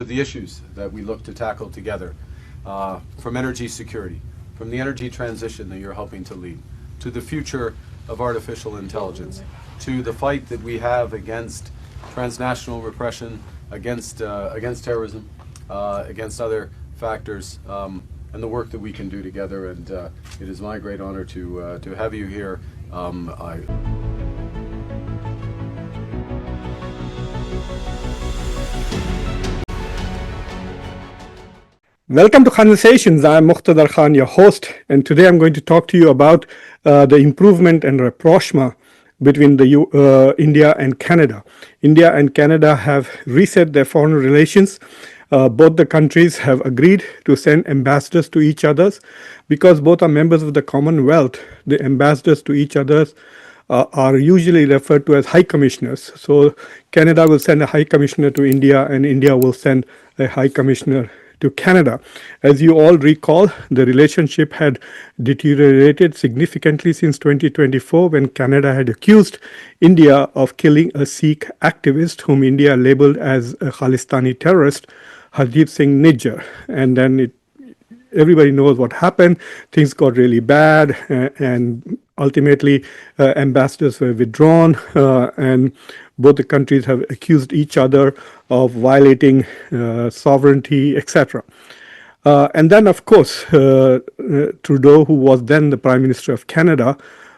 The issues that we look to tackle together, from energy security, from the energy transition that you're helping to lead, to the future of artificial intelligence, to the fight that we have against transnational repression, against terrorism, against other factors, and the work that we can do together. And it is my great honor to have you here. Welcome to Concessions. I'm Muqtadar Khan, your host, and today I'm going to talk to you about the improvement and rapprochement between India and Canada. India and Canada have reset their foreign relations. Both the countries have agreed to send ambassadors to each other. Because both are members of the Commonwealth, the ambassadors to each other are usually referred to as high commissioners. So Canada will send a high commissioner to India, and India will send a high commissioner to Canada. As you all recall, the relationship had deteriorated significantly since 2024 when Canada had accused India of killing a Sikh activist whom India labeled as a Khalistani terrorist, Hardeep Singh Nijjar. And then everybody knows what happened. Things got really bad, and ultimately ambassadors were withdrawn, and both the countries have accused each other of violating sovereignty, etc. And then, of course, Trudeau, who was then the Prime Minister of Canada,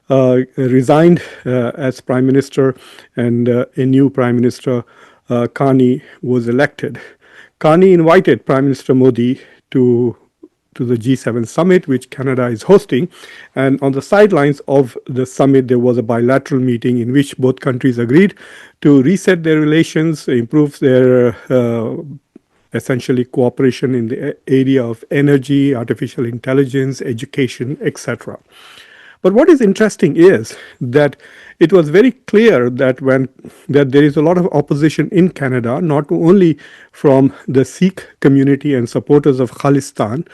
resigned as Prime Minister, and a new Prime Minister, Carney, was elected. Carney invited Prime Minister Modi to the G7 summit, which Canada is hosting. And on the sidelines of the summit, there was a bilateral meeting in which both countries agreed to reset their relations, improve their essentially cooperation in the area of energy, artificial intelligence, education, etc. But what is interesting is that it was very clear that there is a lot of opposition in Canada, not only from the Sikh community and supporters of Khalistan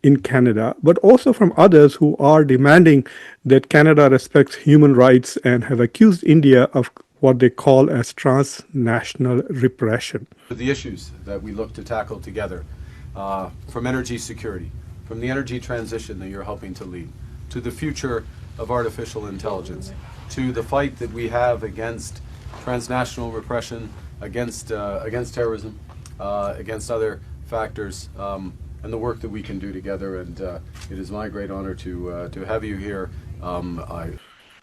in Canada, but also from others who are demanding that Canada respects human rights and have accused India of what they call as transnational repression. The issues that we look to tackle together, from energy security, from the energy transition that you're helping to lead, to the future of artificial intelligence, to the fight that we have against transnational repression, against terrorism, against other factors, and the work that we can do together. And it is my great honor to have you here.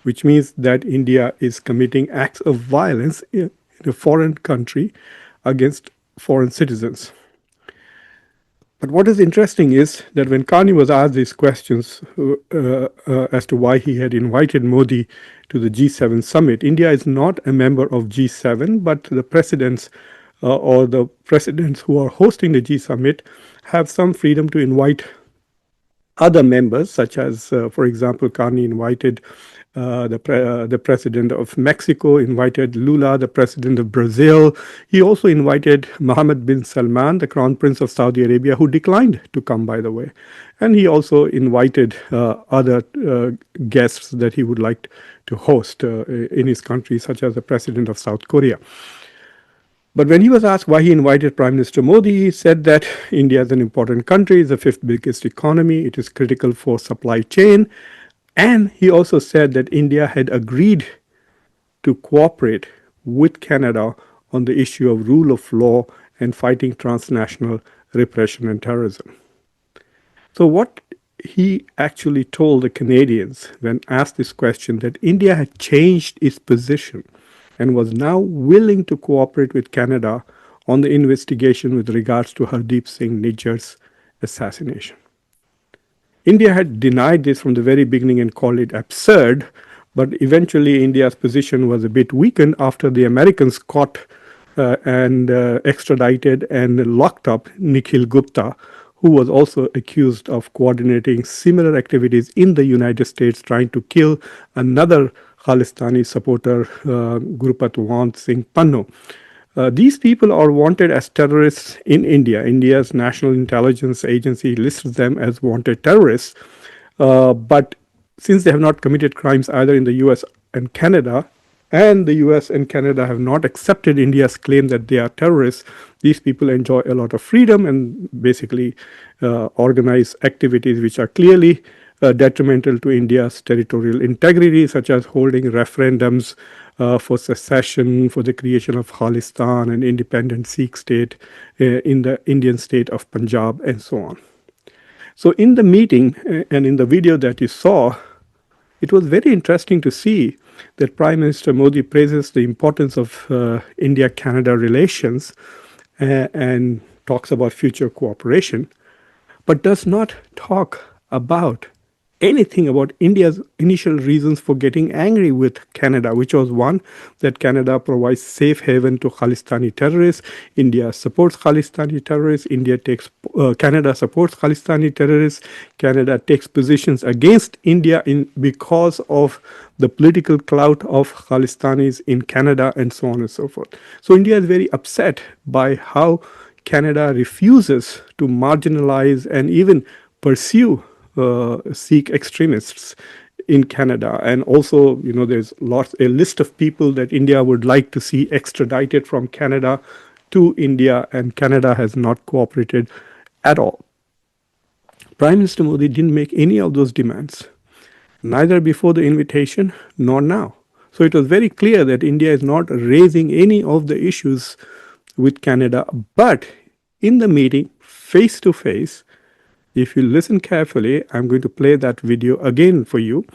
Which means that India is committing acts of violence in a foreign country against foreign citizens. But what is interesting is that when Carney was asked these questions as to why he had invited Modi to the G7 summit, India is not a member of G7, but the presidents or the presidents who are hosting the G summit have some freedom to invite other members, such as, for example, Carney invited the president of Mexico, invited Lula, the president of Brazil. He also invited Mohammed bin Salman, the crown prince of Saudi Arabia, who declined to come, by the way. And he also invited other guests that he would like to host in his country, such as the president of South Korea. But when he was asked why he invited Prime Minister Modi, he said that India is an important country, it's the fifth biggest economy, it is critical for supply chain. And he also said that India had agreed to cooperate with Canada on the issue of rule of law and fighting transnational repression and terrorism. So what he actually told the Canadians when asked this question, that India had changed its position and was now willing to cooperate with Canada on the investigation with regards to Hardeep Singh Nijjar's assassination. India had denied this from the very beginning and called it absurd, but eventually India's position was a bit weakened after the Americans caught and extradited and locked up Nikhil Gupta, who was also accused of coordinating similar activities in the United States, trying to kill another Khalistani supporter, Gurpatwant Singh Pannu. These people are wanted as terrorists in India. India's National Intelligence Agency lists them as wanted terrorists. But since they have not committed crimes either in the US and Canada, and the US and Canada have not accepted India's claim that they are terrorists, these people enjoy a lot of freedom and basically organize activities which are clearly detrimental to India's territorial integrity, such as holding referendums for secession, for the creation of Khalistan, an independent Sikh state in the Indian state of Punjab, and so on. So in the meeting and in the video that you saw, it was very interesting to see that Prime Minister Modi praises the importance of India-Canada relations and talks about future cooperation, but does not talk about anything about India's initial reasons for getting angry with Canada, which was one, that Canada provides safe haven to Khalistani terrorists. India supports Khalistani terrorists. Canada supports Khalistani terrorists. Canada takes positions against India because of the political clout of Khalistanis in Canada, and so on and so forth. So India is very upset by how Canada refuses to marginalize and even pursue Sikh extremists in Canada. And also, there's a list of people that India would like to see extradited from Canada to India, and Canada has not cooperated at all. Prime Minister Modi didn't make any of those demands, neither before the invitation nor now. So it was very clear that India is not raising any of the issues with Canada. But in the meeting, face to face, if you listen carefully, I'm going to play that video again for you.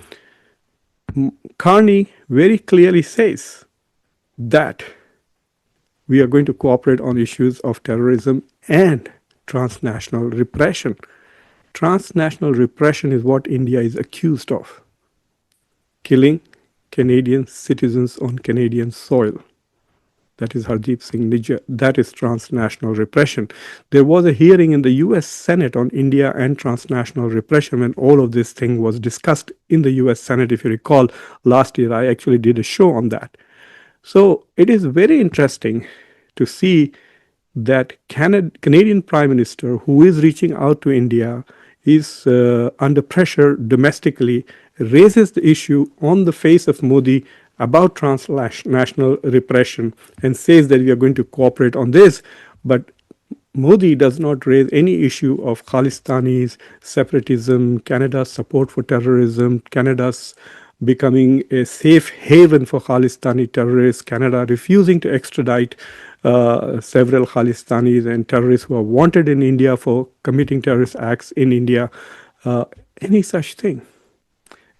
Carney very clearly says that we are going to cooperate on issues of terrorism and transnational repression. Transnational repression is what India is accused of. Killing Canadian citizens on Canadian soil. That is Hardeep Singh Nijjar. That is transnational repression. There was a hearing in the US Senate on India and transnational repression when all of this thing was discussed in the US Senate. If you recall, last year I actually did a show on that. So it is very interesting to see that Canadian Prime Minister, who is reaching out to India, is under pressure domestically, raises the issue on the face of Modi about transnational repression and says that we are going to cooperate on this. But Modi does not raise any issue of Khalistanis, separatism, Canada's support for terrorism, Canada's becoming a safe haven for Khalistani terrorists, Canada refusing to extradite several Khalistanis and terrorists who are wanted in India for committing terrorist acts in India, any such thing.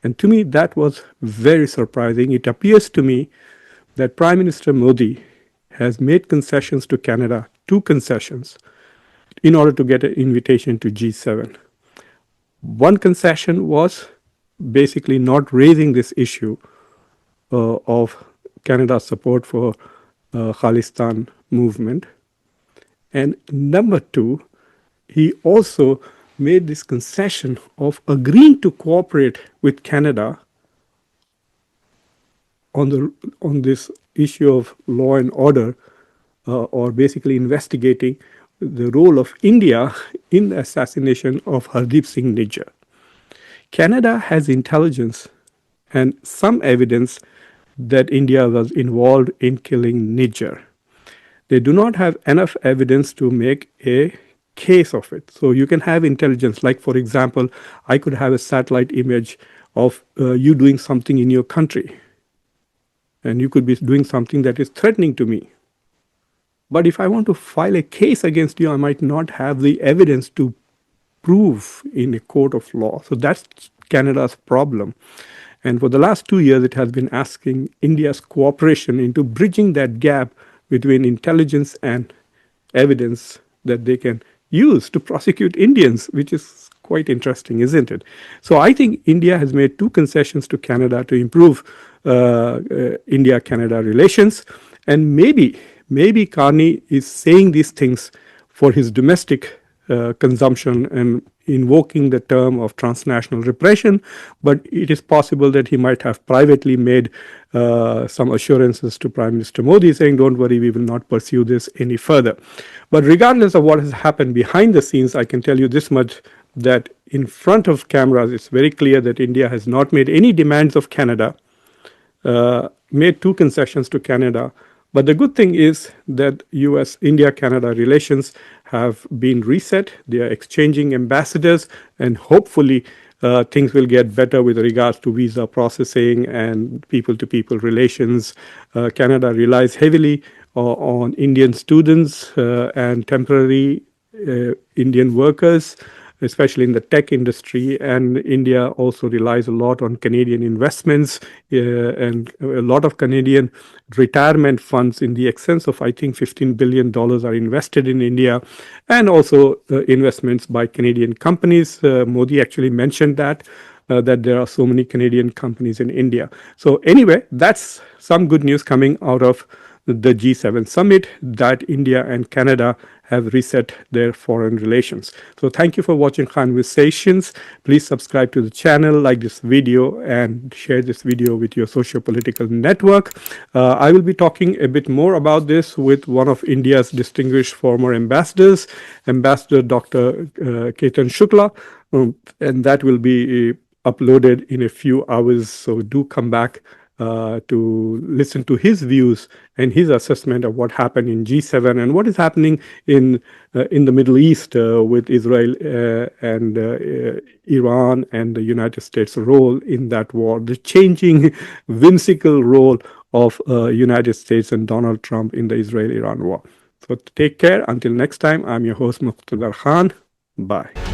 And to me, that was very surprising. It appears to me that Prime Minister Modi has made concessions to Canada, 2 concessions, in order to get an invitation to G7. One concession was basically not raising this issue of Canada's support for Khalistan movement. And number 2, he also made this concession of agreeing to cooperate with Canada on this issue of law and order, or basically investigating the role of India in the assassination of Hardeep Singh Nijjar. Canada has intelligence and some evidence that India was involved in killing Nijjar. They do not have enough evidence to make a case of it. So you can have intelligence, like for example, I could have a satellite image of you doing something in your country, and you could be doing something that is threatening to me. But if I want to file a case against you, I might not have the evidence to prove in a court of law. So that's Canada's problem. And for the last 2 years, it has been asking India's cooperation into bridging that gap between intelligence and evidence that they can use to prosecute Indians, which is quite interesting, isn't it? So I think India has made 2 concessions to Canada to improve India-Canada relations. And maybe Carney is saying these things for his domestic consumption and invoking the term of transnational repression, but it is possible that he might have privately made some assurances to Prime Minister Modi saying, don't worry, we will not pursue this any further. But regardless of what has happened behind the scenes, I can tell you this much, that in front of cameras, it's very clear that India has not made any demands of Canada. made two concessions to Canada. But the good thing is that US-India-Canada relations have been reset. They are exchanging ambassadors, and hopefully things will get better with regards to visa processing and people-to-people relations. Canada relies heavily on Indian students and temporary Indian workers, especially in the tech industry. And India also relies a lot on Canadian investments, and a lot of Canadian retirement funds in the excess of, I think, $15 billion are invested in India, and also investments by Canadian companies. Modi actually mentioned that. That there are so many Canadian companies in India. So anyway, that's some good news coming out of the G7 summit, that India and Canada have reset their foreign relations. So thank you for watching Conversations. Please subscribe to the channel, like this video, and share this video with your socio-political network. I will be talking a bit more about this with one of India's distinguished former ambassadors, Ambassador Dr. Ketan Shukla, and that will be uploaded in a few hours. So do come back to listen to his views and his assessment of what happened in G7 and what is happening in the Middle East with Israel and Iran and the United States' role in that war, the changing whimsical role of United States and Donald Trump in the Israel-Iran war. So take care. Until next time, I'm your host, Muqtadar Khan. Bye.